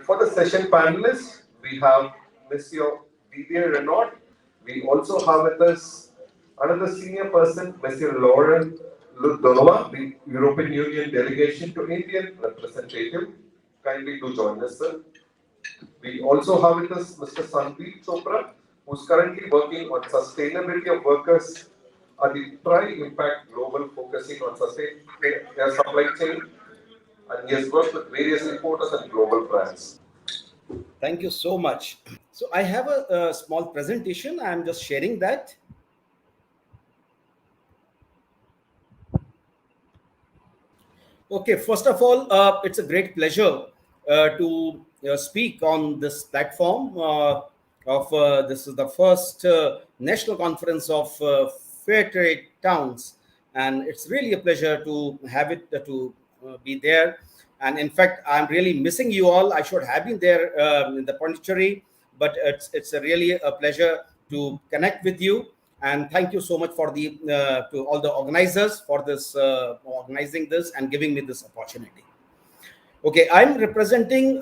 for the session panelists, we have Monsieur Didier Renaud. We also have with us another senior person, Monsieur Laurent Donovan, the European Union delegation to Indian representative. Kindly do join us, sir. We also have with us Mr. Sandeep Chopra, who is currently working on sustainability of workers at the TriImpact Global, focusing on supply chain, and he has worked with various importers and global brands. Thank you so much. So I have a small presentation. I'm just sharing that. Okay, first of all, it's a great pleasure to speak on this platform this is the first national conference of fair trade towns, and it's really a pleasure to have it to be there. And in fact, I'm really missing you all. I should have been there in the Pondicherry, but it's really a pleasure to connect with you. And thank you so much for the to all the organizers for this organizing this and giving me this opportunity. Okay, I'm representing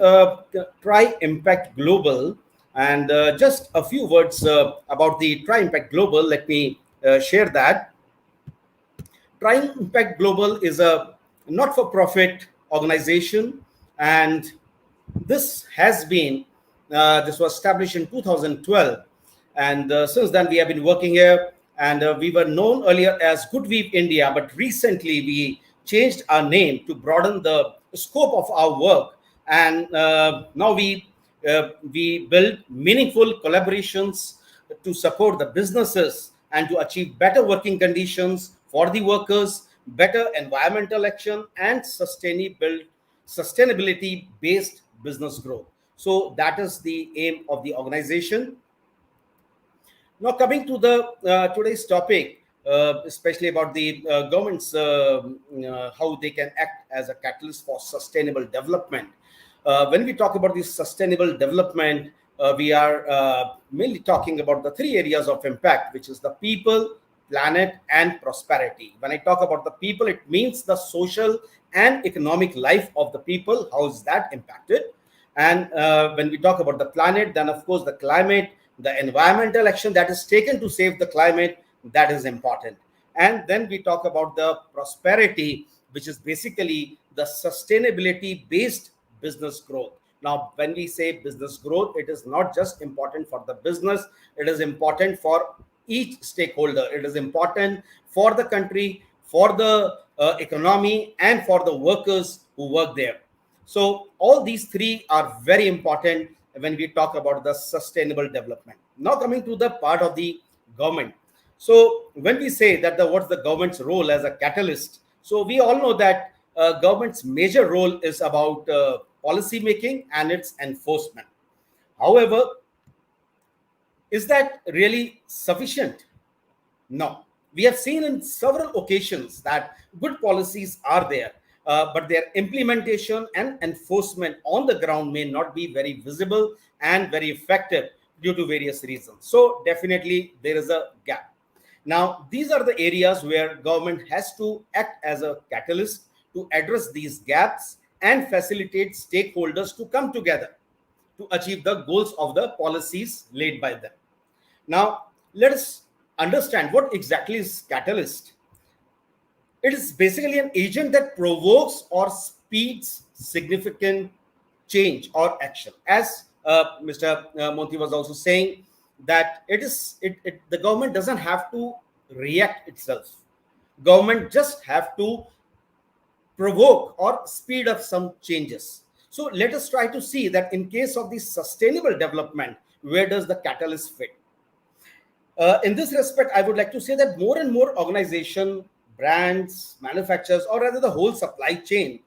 TriImpact Global, and just a few words about the TriImpact Global. Let me share that. TriImpact Global is a not-for-profit organization, and this has been this was established in 2012, and since then we have been working here. And we were known earlier as Good Weave India, but recently we changed our name to broaden the scope of our work. And now we build meaningful collaborations to support the businesses and to achieve better working conditions for the workers, better environmental action, and sustainability based business growth. So that is the aim of the organization. Now, coming to the today's topic, especially about the governments, how they can act as a catalyst for sustainable development. When we talk about this sustainable development, we are mainly talking about the three areas of impact, which is the people, planet, and prosperity. When I talk about the people, it means the social and economic life of the people. How is that impacted? And when we talk about the planet, then of course the climate, the environmental action that is taken to save the climate, that is important. And then we talk about the prosperity, which is basically the sustainability based business growth. Now, when we say business growth, it is not just important for the business, it is important for each stakeholder. It is important for the country, for the economy, and for the workers who work there. So all these three are very important when we talk about the sustainable development. Now, coming to the part of the government. So when we say that what's the government's role as a catalyst, so we all know that government's major role is about policy making and its enforcement. However, is that really sufficient? No. We have seen in several occasions that good policies are there, but their implementation and enforcement on the ground may not be very visible and very effective due to various reasons. So definitely there is a gap. Now, these are the areas where government has to act as a catalyst to address these gaps and facilitate stakeholders to come together to achieve the goals of the policies laid by them. Now, let us understand what exactly is catalyst. It is basically an agent that provokes or speeds significant change or action. As Mr. Monti was also saying, that the government doesn't have to react itself. Government just have to provoke or speed up some changes. So let us try to see that in case of the sustainable development, where does the catalyst fit? In this respect, I would like to say that more and more organization, brands, manufacturers, or rather the whole supply chain,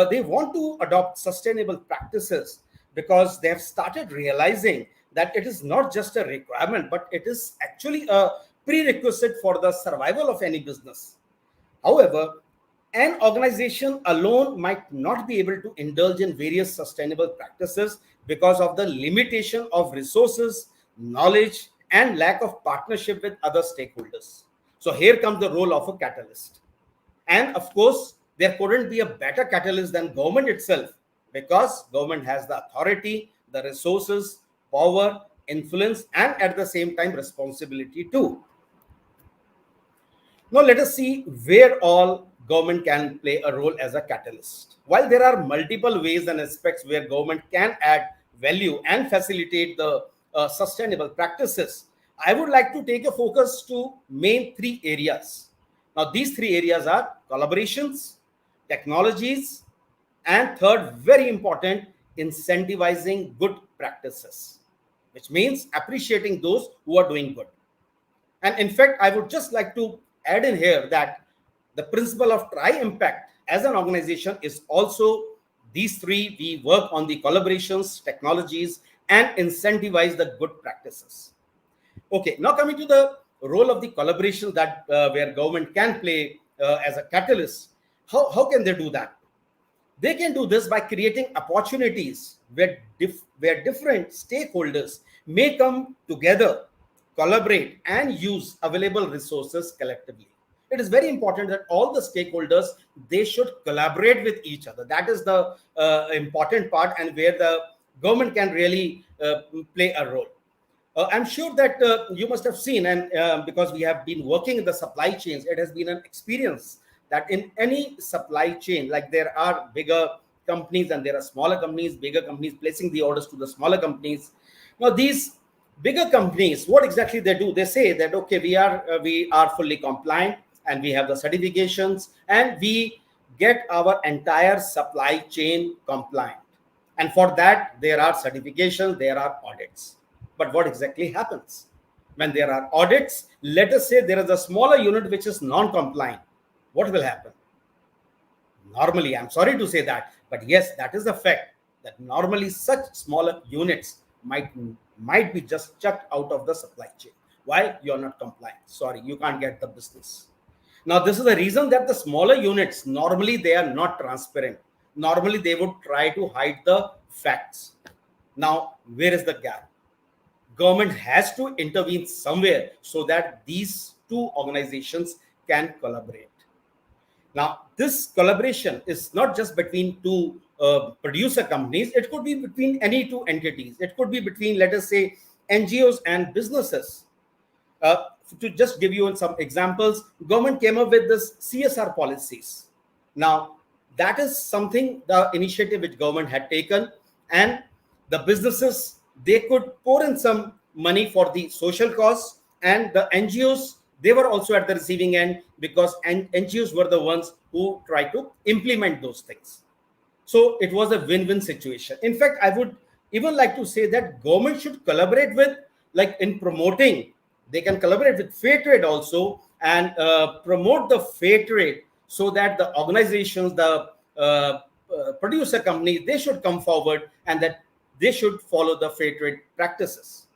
they want to adopt sustainable practices because they have started realizing that it is not just a requirement, but it is actually a prerequisite for the survival of any business. However, an organization alone might not be able to indulge in various sustainable practices because of the limitation of resources, knowledge, and lack of partnership with other stakeholders. So here comes the role of a catalyst. And of course, there couldn't be a better catalyst than government itself because government has the authority, the resources, power, influence, and at the same time responsibility too. Now let us see where all government can play a role as a catalyst. While there are multiple ways and aspects where government can add value and facilitate the sustainable practices, I would like to take a focus to main three areas. Now these three areas are collaborations, technologies, and third, very important, incentivizing good practices, which means appreciating those who are doing good. And in fact, I would just like to add in here that the principle of TriImpact as an organization is also these three. We work on the collaborations, technologies, and incentivize the good practices. Okay, now coming to the role of the collaboration that where government can play as a catalyst. How can they do that? They can do this by creating opportunities where different stakeholders may come together, collaborate, and use available resources collectively. It is very important that all the stakeholders, they should collaborate with each other. That is the important part, and where the government can really play a role. I'm sure that you must have seen, and because we have been working in the supply chains, it has been an experience that in any supply chain, like there are bigger companies and there are smaller companies, bigger companies placing the orders to the smaller companies. Now, these bigger companies, what exactly they do? They say that, okay, we are fully compliant and we have the certifications and we get our entire supply chain compliant. And for that, there are certifications, there are audits. But what exactly happens? When there are audits, let us say there is a smaller unit which is non-compliant. What will happen? Normally, I'm sorry to say that, but yes, that is the fact that normally such smaller units might be just chucked out of the supply chain. Why? You're not compliant. Sorry, you can't get the business. Now, this is the reason that the smaller units, normally they are not transparent. Normally, they would try to hide the facts. Now, where is the gap? Government has to intervene somewhere so that these two organizations can collaborate. Now, this collaboration is not just between two producer companies. It could be between any two entities. It could be between, let us say, NGOs and businesses. To just give you some examples, government came up with this CSR policies. Now, that is something, the initiative which government had taken, and the businesses, they could pour in some money for the social cause, and the NGOs, they were also at the receiving end, because NGOs were the ones who tried to implement those things. So it was a win-win situation. In fact, I would even like to say that government should collaborate with, like in promoting, they can collaborate with fair trade also, and promote the fair trade, so that the organizations, the producer companies, they should come forward and that they should follow the fair trade practices.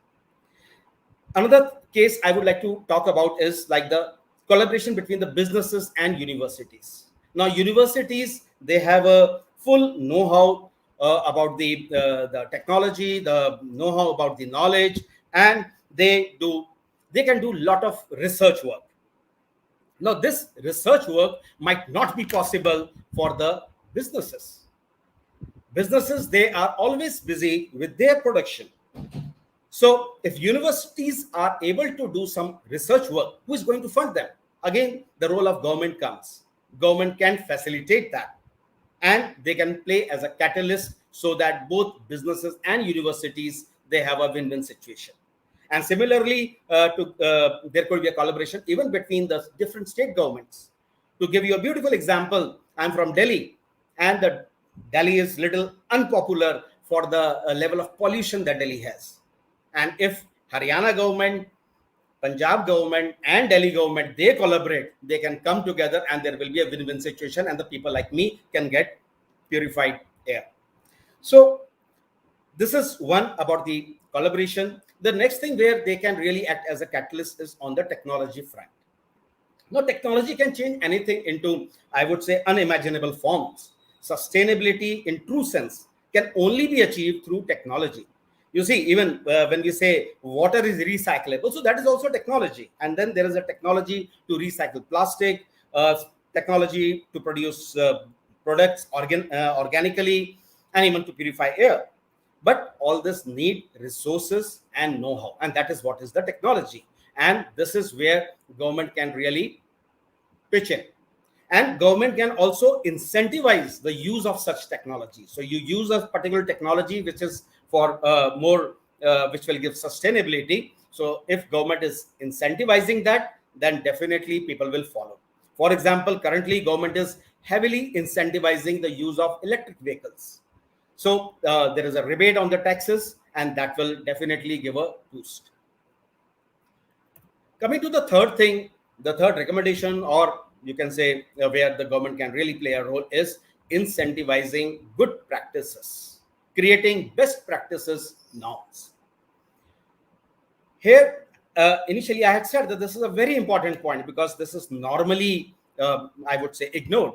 Another case I would like to talk about is like the collaboration between the businesses and universities. Now, universities, they have a full know-how about the technology, the know-how about the knowledge, and they can do a lot of research work. Now, this research work might not be possible for the businesses. Businesses, they are always busy with their production. So if universities are able to do some research work, who is going to fund them? Again, the role of government comes. Government can facilitate that, and they can play as a catalyst so that both businesses and universities, they have a win-win situation. And similarly, there could be a collaboration even between the different state governments. To give you a beautiful example, I'm from Delhi, and the Delhi is little unpopular for the level of pollution that Delhi has. And if Haryana government, Punjab government, and Delhi government, they collaborate, they can come together, and there will be a win-win situation, and the people like me can get purified air. So this is one about the collaboration. The next thing where they can really act as a catalyst is on the technology front. Now, technology can change anything into, I would say, unimaginable forms. Sustainability in true sense can only be achieved through technology. You see, even when we say water is recyclable, so that is also technology. And then there is a technology to recycle plastic, technology to produce products organically. and even to purify air. But all this need resources and know-how, and that is what is the technology. And this is where government can really pitch in. And government can also incentivize the use of such technology. So you use a particular technology which is for more which will give sustainability. So if government is incentivizing that, then definitely people will follow. For example, currently government is heavily incentivizing the use of electric vehicles. So there is a rebate on the taxes, and that will definitely give a boost. Coming to the third thing, the third recommendation, or you can say where the government can really play a role, is incentivizing good practices, creating best practices norms. Here, initially, I had said that this is a very important point because this is normally, I would say, ignored.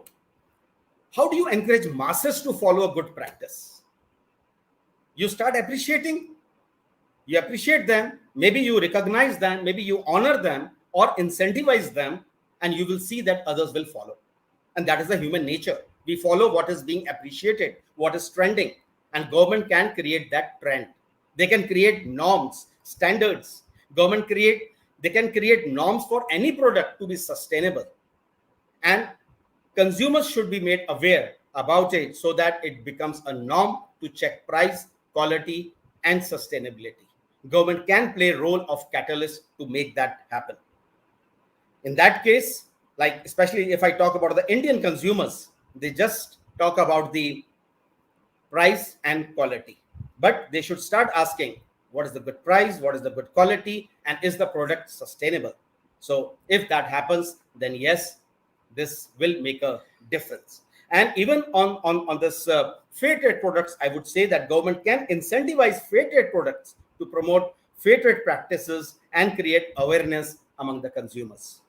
How do you encourage masses to follow a good practice? You start appreciating, you appreciate them, maybe you recognize them, maybe you honor them or incentivize them, and you will see that others will follow. And that is the human nature. We follow what is being appreciated, what is trending, and government can create that trend. They can create norms, standards. They can create norms for any product to be sustainable. And consumers should be made aware about it so that it becomes a norm to check price, quality, and sustainability. Government can play a role of catalyst to make that happen. In that case, like especially if I talk about the Indian consumers, they just talk about the price and quality. But they should start asking what is the good price, what is the good quality, and is the product sustainable? So if that happens, then yes, this will make a difference. And even on this fair trade products, I would say that government can incentivize fair trade products to promote fair trade practices and create awareness among the consumers.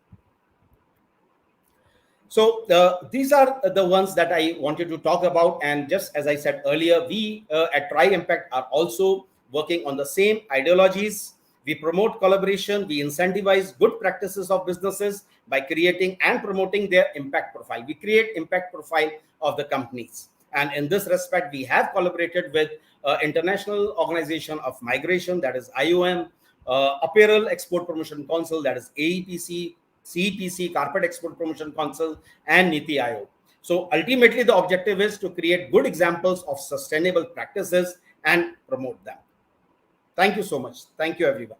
So these are the ones that I wanted to talk about. And just as I said earlier, we at TriImpact are also working on the same ideologies. We promote collaboration. We incentivize good practices of businesses by creating and promoting their impact profile. We create impact profile of the companies. And in this respect, we have collaborated with International Organization of Migration, that is IOM, Apparel Export Promotion Council, that is AEPC, CEPC, Carpet Export Promotion Council, and Niti Aayog. So ultimately, the objective is to create good examples of sustainable practices and promote them. Thank you so much. Thank you, everyone.